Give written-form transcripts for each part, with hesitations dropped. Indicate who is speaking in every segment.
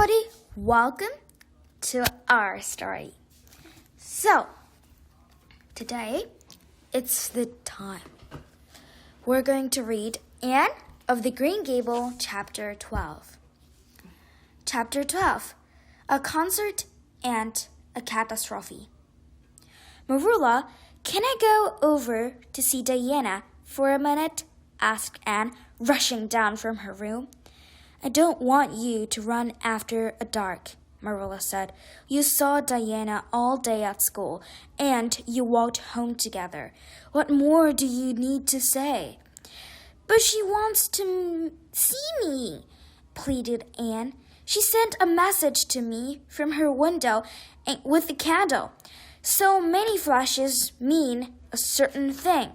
Speaker 1: everybody, welcome to our story. So, today, it's the time. We're going to read Anne of the Green Gables, Chapter 12. Chapter 12, A Concert and a Catastrophe. Marilla, can I go over to see Diana for a minute? Asked Anne, rushing down from her room. I don't want you to run after a dark, Marilla said. You saw Diana all day at school, and you walked home together. What more do you need to say? But she wants to see me, pleaded Anne. She sent a message to me from her window with a candle. So many flashes mean a certain thing.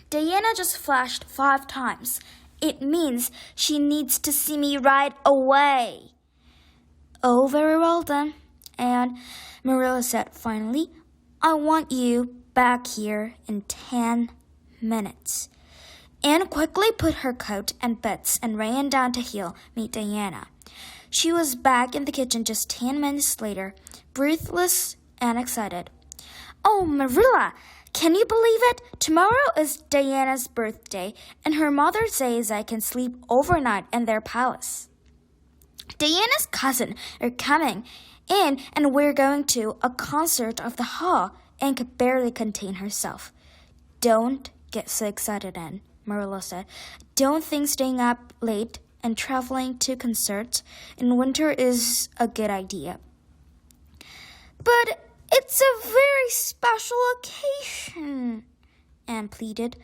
Speaker 1: Diana just flashed 5 times. It means she needs to see me right away. Oh, very well then. And Marilla said finally, I want you back here in 10 minutes. Anne quickly put her coat and boots and ran down to meet Diana. She was back in the kitchen just 10 minutes later, breathless and excited. Oh, Marilla! Can you believe it? Tomorrow is Diana's birthday, and her mother says I can sleep overnight in their palace. Diana's cousins are coming in, and we're going to a concert of the hall. Anne could barely contain herself. Don't get so excited, Anne, Marilla said. Don't think staying up late and traveling to concerts in winter is a good idea. But it's a very special occasion, Anne pleaded.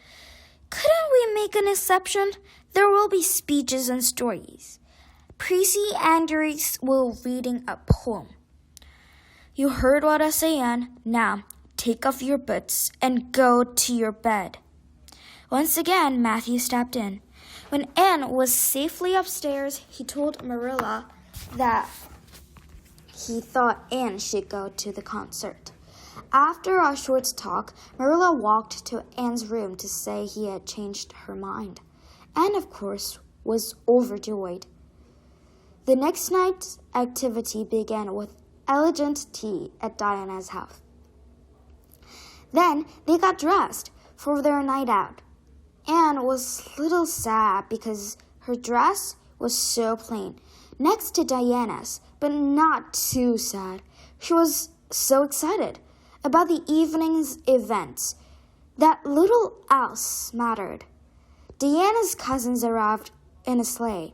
Speaker 1: Couldn't we make an exception? There will be speeches and stories. Prissy Andrews will reading a poem. You heard what I say, Anne. Now, take off your boots and go to your bed. Once again, Matthew stepped in. When Anne was safely upstairs, he told Marilla that he thought Anne should go to the concert. After a short talk, Marilla walked to Anne's room to say he had changed her mind. Anne, of course, was overjoyed. The next night's activity began with elegant tea at Diana's house. Then they got dressed for their night out. Anne was a little sad because her dress was so plain, next to Diana's, but not too sad. She was so excited about the evening's events that little else mattered. Diana's cousins arrived in a sleigh.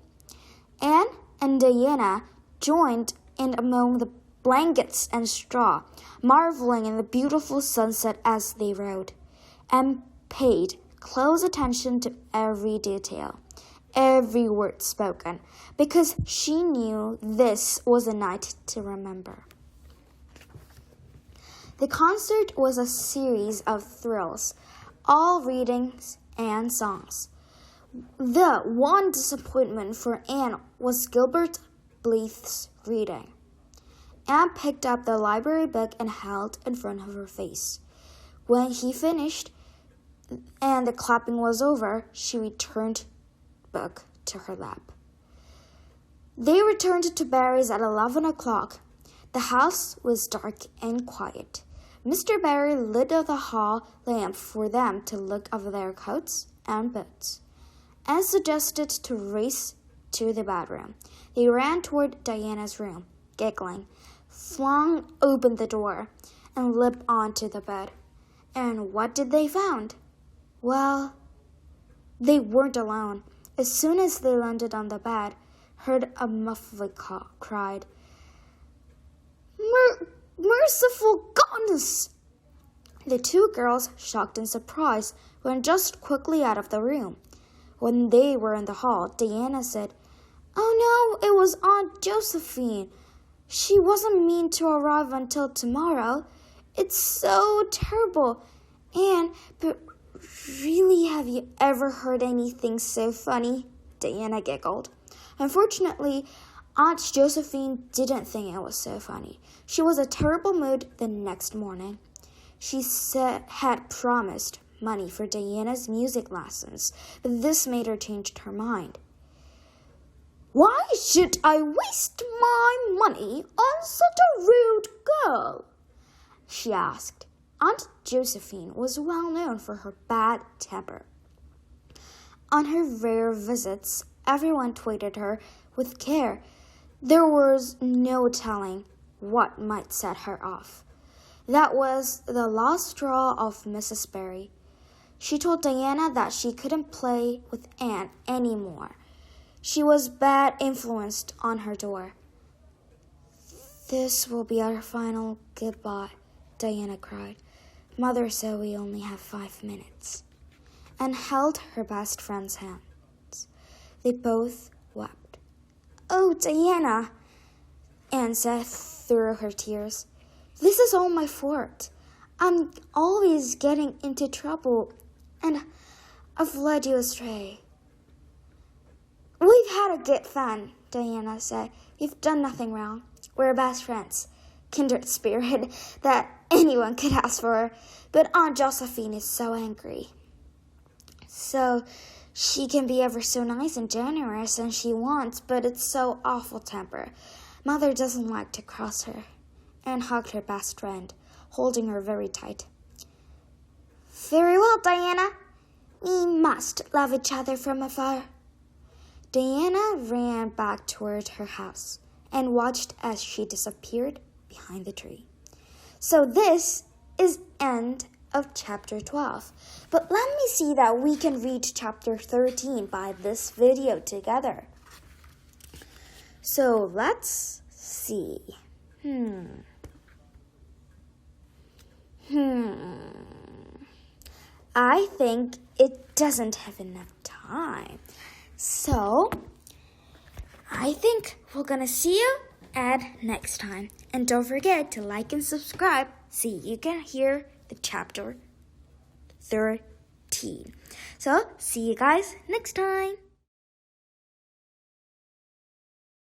Speaker 1: Anne and Diana joined in among the blankets and straw, marveling in the beautiful sunset as they rode, and paid close attention to every detail, every word spoken, because she knew this was a night to remember. The concert was a series of thrills, all readings and songs. The one disappointment for Anne was Gilbert Blythe's reading. Anne picked up the library book and held in front of her face. When he finished and the clapping was over, she returned the book to her lap. They returned to Barry's at 11 o'clock. The house was dark and quiet. Mr. Barry lit the hall lamp for them to look over their coats and boots, and suggested to race to the bedroom. They ran toward Diana's room, giggling, flung open the door, and leaped onto the bed. And what did they find? Well, they weren't alone. As soon as they landed on the bed, heard a muffled cried, Merciful goodness! The 2 girls, shocked and surprised, went just quickly out of the room. When they were in the hall, Diana said, Oh no, it was Aunt Josephine. She wasn't mean to arrive until tomorrow. It's so terrible. Anne, but really, have you ever heard anything so funny? Diana giggled. Unfortunately, Aunt Josephine didn't think it was so funny. She was in a terrible mood the next morning. She had promised money for Diana's music lessons, but this made her change her mind. Why should I waste my money on such a rude girl? She asked. Aunt Josephine was well known for her bad temper. On her rare visits, everyone treated her with care. There was no telling what might set her off. That was the last straw of Mrs. Barry. She told Diana that she couldn't play with Anne anymore. She was bad influenced on her door. This will be our final goodbye, Diana cried. Mother said we only have 5 minutes, and held her best friend's hands. They both wept. Oh, Diana, Anne said through her tears. This is all my fault. I'm always getting into trouble, and I've led you astray. We've had a good fun, Diana said. You've done nothing wrong. We're best friends. Kindred spirit that anyone could ask for. But Aunt Josephine is so angry. So she can be ever so nice and generous and she wants, but it's so awful temper. Mother doesn't like to cross her. Anne hugged her best friend, holding her very tight. Very well, Diana. We must love each other from afar. Diana ran back toward her house and watched as she disappeared behind the tree. So this is end of chapter 12. But let me see that we can read chapter 13 by this video together. So let's see. I think it doesn't have enough time. So, I think we're gonna see you at next time. And don't forget to like and subscribe so you can hear the chapter 13. So, see you guys next time.